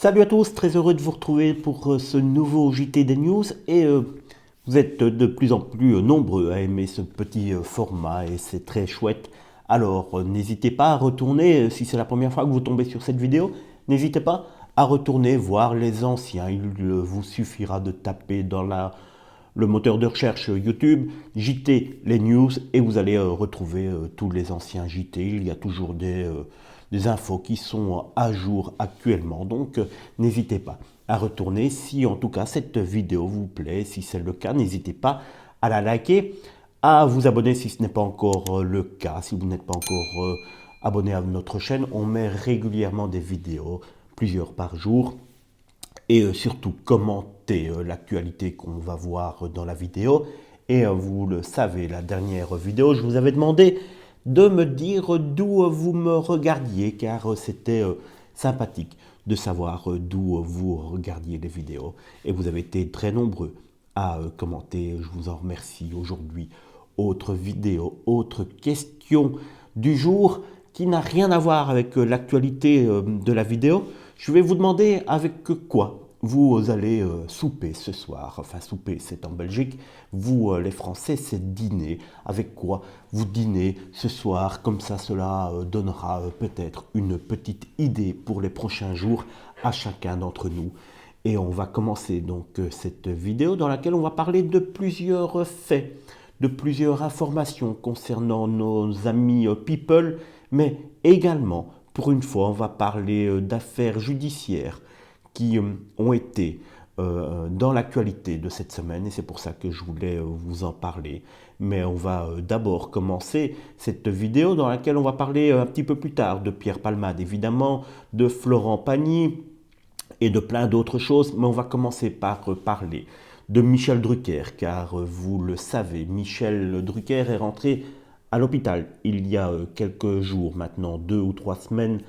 Salut à tous, très heureux de vous retrouver pour ce nouveau JT des News et vous êtes de plus en plus nombreux à aimer ce petit format et c'est très chouette. Alors n'hésitez pas à retourner, si c'est la première fois que vous tombez sur cette vidéo, n'hésitez pas à retourner voir les anciens. Il vous suffira de taper dans le moteur de recherche YouTube JT les News et vous allez retrouver tous les anciens JT. Il y a toujours des infos qui sont à jour actuellement. Donc n'hésitez pas à retourner si en tout cas cette vidéo vous plaît. Si c'est le cas, n'hésitez pas à la liker, à vous abonner si ce n'est pas encore le cas. Si vous n'êtes pas encore abonné à notre chaîne, on met régulièrement des vidéos, plusieurs par jour. Et surtout commenter l'actualité qu'on va voir dans la vidéo. Et vous le savez, la dernière vidéo, je vous avais demandé de me dire d'où vous me regardiez, car c'était sympathique de savoir d'où vous regardiez les vidéos. Et vous avez été très nombreux à commenter, je vous en remercie aujourd'hui. Autre vidéo, autre question du jour qui n'a rien à voir avec l'actualité de la vidéo. Je vais vous demander avec quoi vous allez souper ce soir. Enfin, souper, c'est en Belgique. Vous, les Français, c'est dîner. Avec quoi vous dînez ce soir? Comme ça, cela donnera peut-être une petite idée pour les prochains jours à chacun d'entre nous. Et on va commencer donc cette vidéo dans laquelle on va parler de plusieurs faits, de plusieurs informations concernant nos amis people, mais également, pour une fois, on va parler d'affaires judiciaires qui ont été dans l'actualité de cette semaine et c'est pour ça que je voulais vous en parler. Mais on va d'abord commencer cette vidéo dans laquelle on va parler un petit peu plus tard de Pierre Palmade, évidemment, de Florent Pagny et de plein d'autres choses, mais on va commencer par parler de Michel Drucker, car vous le savez, Michel Drucker est rentré à l'hôpital il y a quelques jours maintenant, 2 ou 3 semaines,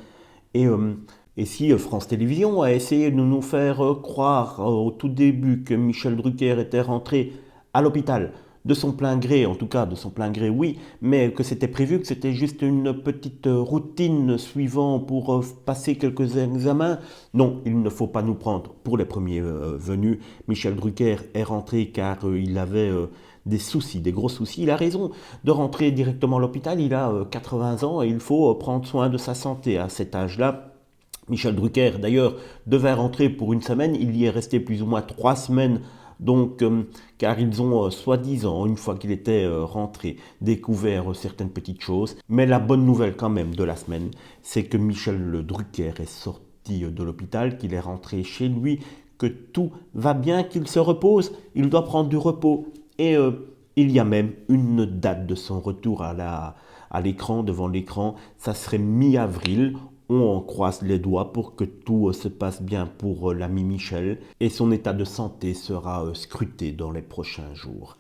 et si France Télévisions a essayé de nous faire croire au tout début que Michel Drucker était rentré à l'hôpital de son plein gré, en tout cas de son plein gré oui, mais que c'était prévu, que c'était juste une petite routine suivant pour passer quelques examens, non, il ne faut pas nous prendre pour les premiers venus. Michel Drucker est rentré car il avait des soucis, des gros soucis. Il a raison de rentrer directement à l'hôpital, il a 80 ans et il faut prendre soin de sa santé à cet âge-là. Michel Drucker, d'ailleurs, devait rentrer pour une semaine. Il y est resté plus ou moins 3 semaines, donc, car ils ont, soi-disant, une fois qu'il était rentré, découvert certaines petites choses. Mais la bonne nouvelle quand même de la semaine, c'est que Michel Drucker est sorti de l'hôpital, qu'il est rentré chez lui, que tout va bien, qu'il se repose. Il doit prendre du repos. Et il y a même une date de son retour à l'écran, devant l'écran. Ça serait mi-avril. On croise les doigts pour que tout se passe bien pour l'ami Michel et son état de santé sera scruté dans les prochains jours.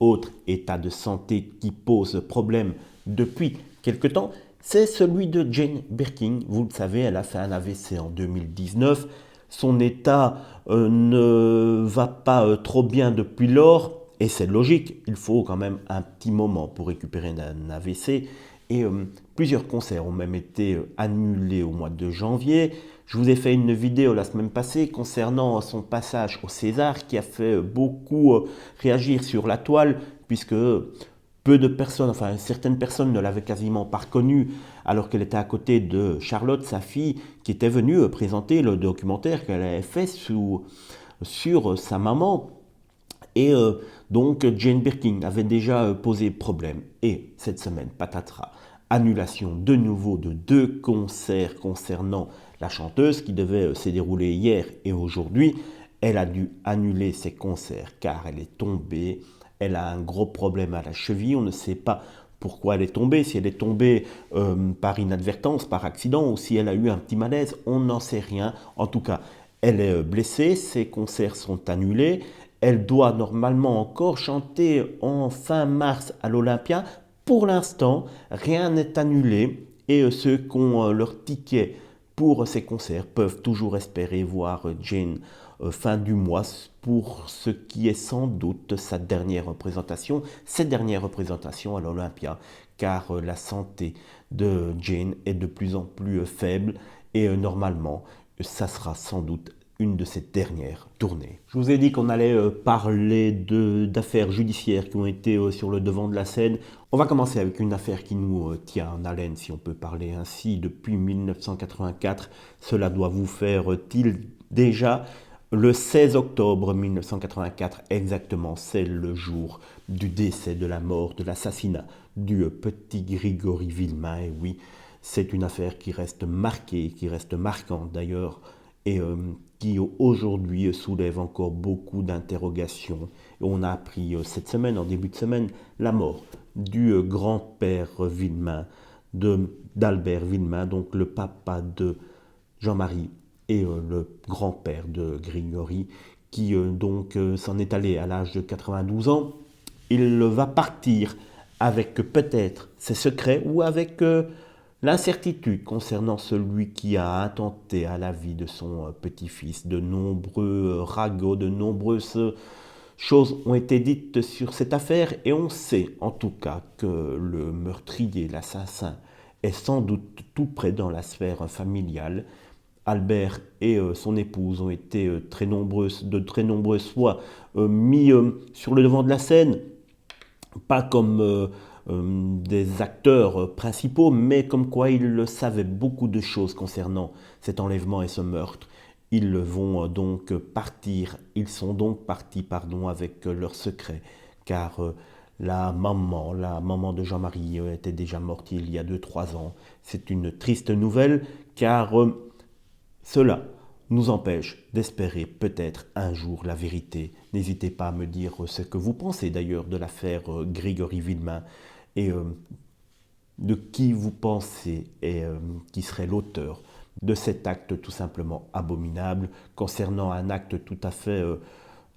Autre état de santé qui pose problème depuis quelque temps, c'est celui de Jane Birkin. Vous le savez, elle a fait un AVC en 2019. Son état ne va pas trop bien depuis lors et c'est logique, il faut quand même un petit moment pour récupérer un AVC. Et plusieurs concerts ont même été annulés au mois de janvier. Je vous ai fait une vidéo la semaine passée concernant son passage au César qui a fait beaucoup réagir sur la toile puisque peu de personnes, enfin certaines personnes ne l'avaient quasiment pas reconnue alors qu'elle était à côté de Charlotte, sa fille, qui était venue présenter le documentaire qu'elle avait fait sur sa maman. Et donc Jane Birkin avait déjà posé problème. Et cette semaine, patatras, annulation de nouveau de 2 concerts concernant la chanteuse qui devait se dérouler hier et aujourd'hui. Elle a dû annuler ses concerts car elle est tombée. Elle a un gros problème à la cheville. On ne sait pas pourquoi elle est tombée, si elle est tombée par inadvertance, par accident ou si elle a eu un petit malaise. On n'en sait rien. En tout cas, elle est blessée. Ses concerts sont annulés. Elle doit normalement encore chanter en fin mars à l'Olympia. Pour l'instant, rien n'est annulé et ceux qui ont leur ticket pour ces concerts peuvent toujours espérer voir Jane fin du mois pour ce qui est sans doute sa dernière représentation, cette dernière représentation à l'Olympia, car la santé de Jane est de plus en plus faible et normalement ça sera sans doute une de ses dernières tournées. Je vous ai dit qu'on allait parler d'affaires judiciaires qui ont été sur le devant de la scène. On va commencer avec une affaire qui nous tient en haleine, si on peut parler ainsi, depuis 1984. Cela doit vous faire-t-il déjà le 16 octobre 1984, exactement, c'est le jour du décès, de la mort, de l'assassinat du petit Grigory Villemin. Et oui, c'est une affaire qui reste marquée, qui reste marquante d'ailleurs, et qui aujourd'hui soulève encore beaucoup d'interrogations. Et on a appris cette semaine, en début de semaine, la mort du grand-père Villemin, d'Albert Villemin, donc le papa de Jean-Marie et le grand-père de Grigory, qui s'en est allé à l'âge de 92 ans. Il va partir avec peut-être ses secrets ou avec l'incertitude concernant celui qui a intenté à la vie de son petit-fils. De nombreux ragots, de nombreuses choses ont été dites sur cette affaire et on sait en tout cas que le meurtrier, l'assassin, est sans doute tout près dans la sphère familiale. Albert et son épouse ont été de très nombreuses fois mis sur le devant de la scène, pas comme des acteurs principaux, mais comme quoi ils savaient beaucoup de choses concernant cet enlèvement et ce meurtre. Ils vont donc partir, ils sont donc partis, avec leurs secrets, car la maman de Jean-Marie était déjà morte il y a 2-3 ans. C'est une triste nouvelle, car cela nous empêche d'espérer peut-être un jour la vérité. N'hésitez pas à me dire ce que vous pensez d'ailleurs de l'affaire Grigory Villemin et de qui vous pensez et qui serait l'auteur de cet acte tout simplement abominable. Concernant un acte tout à fait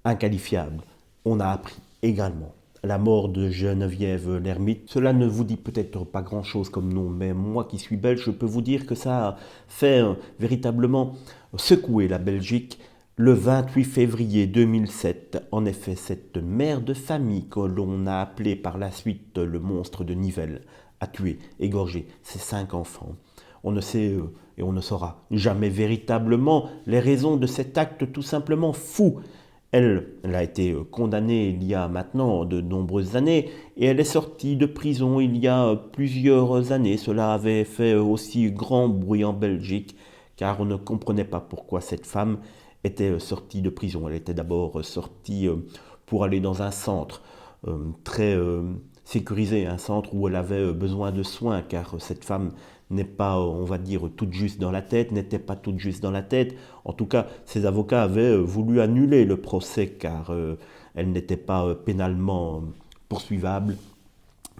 inqualifiable, on a appris également la mort de Geneviève l'Ermite. Cela ne vous dit peut-être pas grand-chose comme nom, mais moi qui suis belge, je peux vous dire que ça a fait véritablement secouer la Belgique le 28 février 2007. En effet, cette mère de famille que l'on a appelée par la suite le monstre de Nivelles a tué, égorgé ses 5 enfants. On ne sait et on ne saura jamais véritablement les raisons de cet acte tout simplement fou. Elle a été condamnée il y a maintenant de nombreuses années et elle est sortie de prison il y a plusieurs années. Cela avait fait aussi grand bruit en Belgique car on ne comprenait pas pourquoi cette femme était sortie de prison. Elle était d'abord sortie pour aller dans un centre très sécurisé, un centre où elle avait besoin de soins car cette femme n'est pas, on va dire, toute juste dans la tête, n'était pas toute juste dans la tête. En tout cas, ses avocats avaient voulu annuler le procès car elle n'était pas pénalement poursuivable.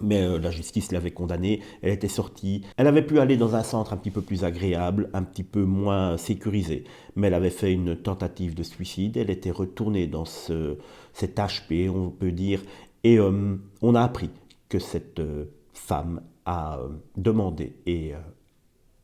Mais la justice l'avait condamnée, elle était sortie. Elle avait pu aller dans un centre un petit peu plus agréable, un petit peu moins sécurisé. Mais elle avait fait une tentative de suicide, elle était retournée dans cet HP, on peut dire. Et on a appris que cette femme a demandé et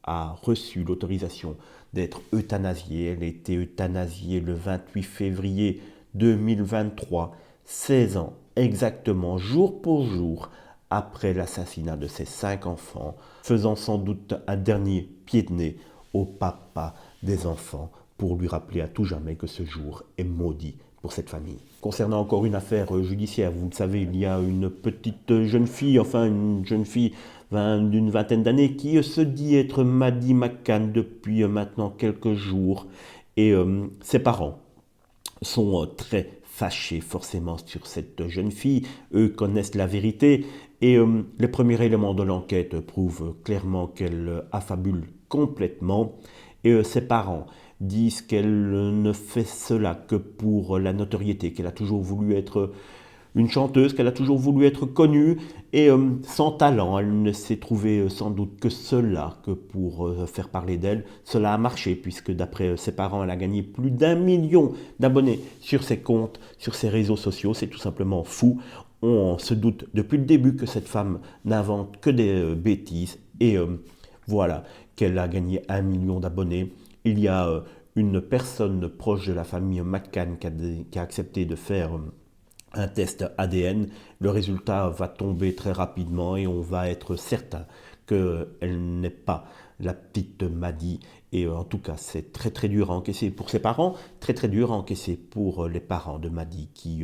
a reçu l'autorisation d'être euthanasiée. Elle a été euthanasiée le 28 février 2023, 16 ans exactement, jour pour jour, après l'assassinat de ses 5 enfants, faisant sans doute un dernier pied de nez au papa des enfants pour lui rappeler à tout jamais que ce jour est maudit pour cette famille. Concernant encore une affaire judiciaire, vous le savez, il y a une petite jeune fille, une jeune fille d'une vingtaine d'années qui se dit être Maddie McCann depuis maintenant quelques jours et ses parents sont très fâchés forcément sur cette jeune fille. Eux connaissent la vérité et les premiers éléments de l'enquête prouvent clairement qu'elle affabule complètement et ses parents disent qu'elle ne fait cela que pour la notoriété, qu'elle a toujours voulu être une chanteuse, qu'elle a toujours voulu être connue et sans talent. Elle ne s'est trouvée sans doute que cela, que pour faire parler d'elle. Cela a marché puisque d'après ses parents, elle a gagné plus d'1 million d'abonnés sur ses comptes, sur ses réseaux sociaux. C'est tout simplement fou. On se doute depuis le début que cette femme n'invente que des bêtises et voilà qu'elle a gagné 1 million d'abonnés. Il y a une personne proche de la famille McCann qui a accepté de faire un test ADN. Le résultat va tomber très rapidement et on va être certain qu'elle n'est pas la petite Maddy. Et en tout cas, c'est très très dur à encaisser pour ses parents, très très dur à encaisser pour les parents de Maddy qui,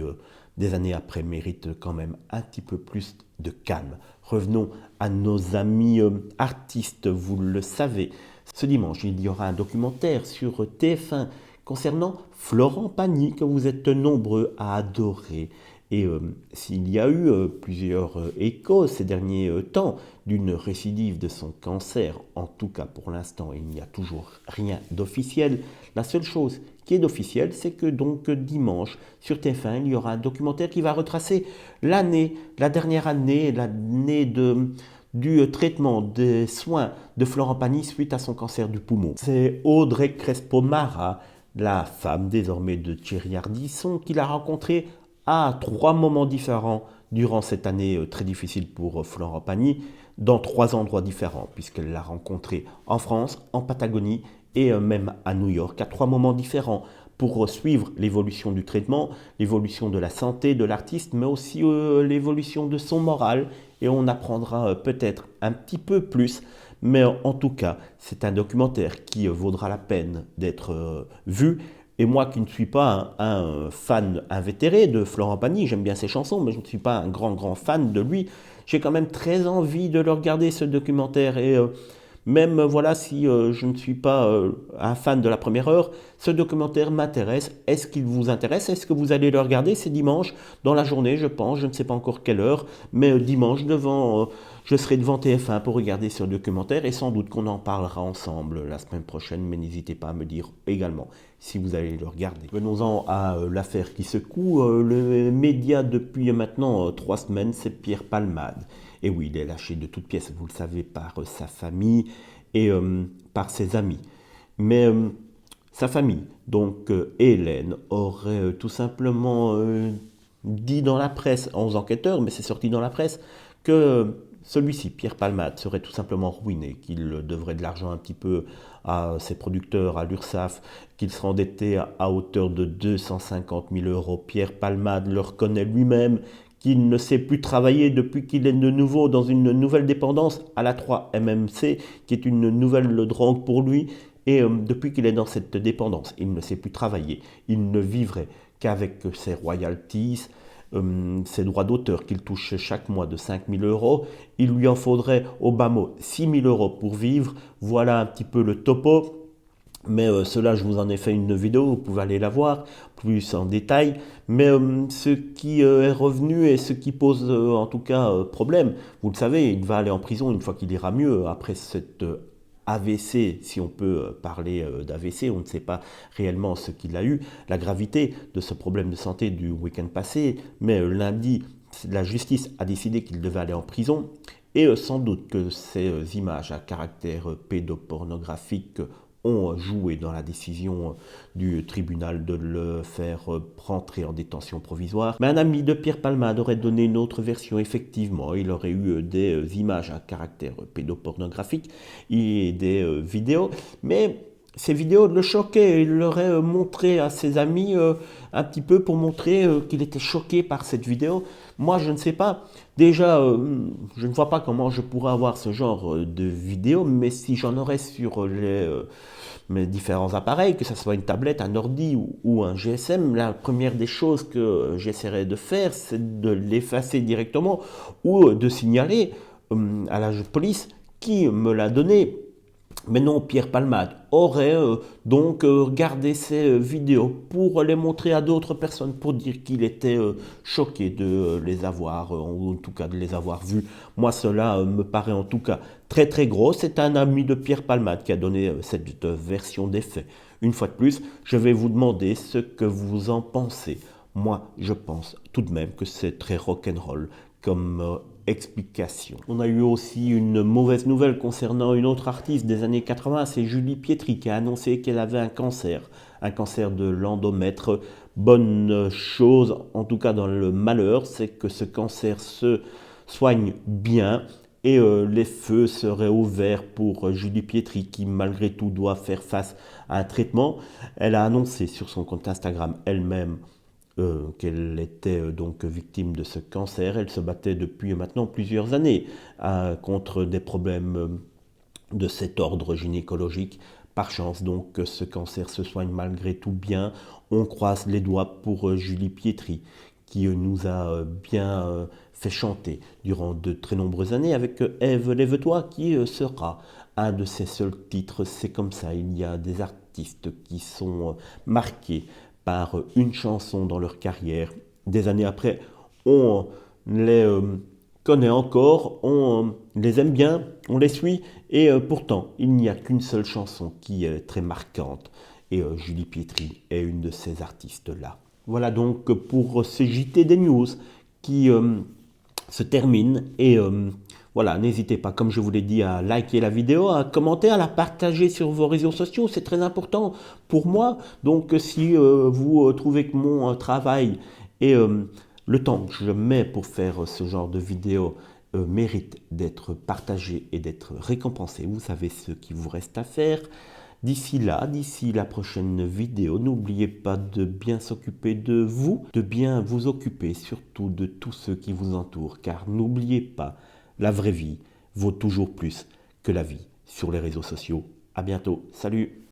des années après, méritent quand même un petit peu plus de calme. Revenons à nos amis artistes, vous le savez. Ce dimanche, il y aura un documentaire sur TF1 concernant Florent Pagny, que vous êtes nombreux à adorer. Et s'il y a eu plusieurs échos ces derniers temps d'une récidive de son cancer, en tout cas pour l'instant il n'y a toujours rien d'officiel. La seule chose qui est d'officiel, c'est que donc dimanche sur TF1 il y aura un documentaire qui va retracer l'année, la dernière année, l'année du traitement des soins de Florent Pagny suite à son cancer du poumon. C'est Audrey Crespo-Mara, la femme désormais de Thierry Ardisson, qu'il a rencontré à 3 moments différents durant cette année très difficile pour Florent Pagny, dans 3 endroits différents, puisqu'elle l'a rencontré en France, en Patagonie et même à New York, à 3 moments différents, pour suivre l'évolution du traitement, l'évolution de la santé de l'artiste, mais aussi l'évolution de son moral. Et on apprendra peut-être un petit peu plus, mais en tout cas, c'est un documentaire qui vaudra la peine d'être vu. Et moi qui ne suis pas un fan invétéré de Florent Pagny, j'aime bien ses chansons, mais je ne suis pas un grand fan de lui, j'ai quand même très envie de le regarder ce documentaire. Et même voilà, si je ne suis pas un fan de la première heure, ce documentaire m'intéresse. Est-ce qu'il vous intéresse? Est-ce que vous allez le regarder? C'est dimanche dans la journée, je pense, je ne sais pas encore quelle heure, mais dimanche je serai devant TF1 pour regarder ce documentaire et sans doute qu'on en parlera ensemble la semaine prochaine, mais n'hésitez pas à me dire également si vous allez le regarder. Venons-en à l'affaire qui secoue le média depuis maintenant 3 semaines, c'est Pierre Palmade. Et oui, il est lâché de toutes pièces, vous le savez, par sa famille et par ses amis. Mais sa famille, donc Hélène, aurait tout simplement dit dans la presse, aux enquêteurs, mais c'est sorti dans la presse, que celui-ci, Pierre Palmade, serait tout simplement ruiné, qu'il devrait de l'argent un petit peu à ses producteurs, à l'URSSAF, qu'il serait endetté à hauteur de 250 000 euros. Pierre Palmade le reconnaît lui-même, qu'il ne sait plus travailler depuis qu'il est de nouveau dans une nouvelle dépendance à la 3-MMC, qui est une nouvelle drogue pour lui. Et depuis qu'il est dans cette dépendance, il ne sait plus travailler. Il ne vivrait qu'avec ses royalties, ses droits d'auteur qu'il touche chaque mois de 5 000 euros. Il lui en faudrait au bas mot 6 000 euros pour vivre. Voilà un petit peu le topo. Mais cela, je vous en ai fait une vidéo, vous pouvez aller la voir plus en détail. Mais ce qui est revenu et ce qui pose en tout cas problème, vous le savez, il va aller en prison une fois qu'il ira mieux après cette AVC, si on peut parler d'AVC, on ne sait pas réellement ce qu'il a eu, la gravité de ce problème de santé du week-end passé, mais lundi, la justice a décidé qu'il devait aller en prison, et sans doute que ces images à caractère pédopornographique ont joué dans la décision du tribunal de le faire rentrer en détention provisoire. Mais un ami de Pierre Palmade aurait donné une autre version. Effectivement, il aurait eu des images à caractère pédopornographique et des vidéos, mais ces vidéos le choquaient. Il l'aurait montré à ses amis un petit peu pour montrer qu'il était choqué par cette vidéo. Moi, je ne sais pas. Déjà, je ne vois pas comment je pourrais avoir ce genre de vidéo, mais si j'en aurais sur mes différents appareils, que ce soit une tablette, un ordi ou un GSM, la première des choses que j'essaierais de faire, c'est de l'effacer directement ou de signaler à la police qui me l'a donné. Mais non, Pierre Palmade aurait donc gardé ces vidéos pour les montrer à d'autres personnes, pour dire qu'il était choqué de les avoir, ou en tout cas de les avoir vus. Moi, cela me paraît en tout cas très très gros. C'est un ami de Pierre Palmade qui a donné cette version des faits. Une fois de plus, je vais vous demander ce que vous en pensez. Moi, je pense tout de même que c'est très rock'n'roll comme explication. On a eu aussi une mauvaise nouvelle concernant une autre artiste des années 80, c'est Julie Pietri qui a annoncé qu'elle avait un cancer de l'endomètre. Bonne chose, en tout cas dans le malheur, c'est que ce cancer se soigne bien et les feux seraient ouverts pour Julie Pietri qui malgré tout doit faire face à un traitement. Elle a annoncé sur son compte Instagram elle-même qu'elle était donc victime de ce cancer. Elle se battait depuis maintenant plusieurs années contre des problèmes de cet ordre gynécologique. Par chance, donc, ce cancer se soigne malgré tout bien. On croise les doigts pour Julie Pietri, qui nous a bien fait chanter durant de très nombreuses années avec Ève, lève-toi, qui sera un de ses seuls titres. C'est comme ça, il y a des artistes qui sont marqués par une chanson dans leur carrière. Des années après, on les connaît encore, on les aime bien, on les suit, et pourtant, il n'y a qu'une seule chanson qui est très marquante. Et Julie Pietri est une de ces artistes-là. Voilà donc pour ce JT des News qui se termine. Et voilà, n'hésitez pas, comme je vous l'ai dit, à liker la vidéo, à commenter, à la partager sur vos réseaux sociaux. C'est très important pour moi. Donc si vous trouvez que mon travail et le temps que je mets pour faire ce genre de vidéo mérite d'être partagé et d'être récompensé, vous savez ce qu'il vous reste à faire. D'ici là, d'ici la prochaine vidéo, n'oubliez pas de bien s'occuper de vous, de bien vous occuper surtout de tous ceux qui vous entourent, car n'oubliez pas, la vraie vie vaut toujours plus que la vie sur les réseaux sociaux. À bientôt, salut!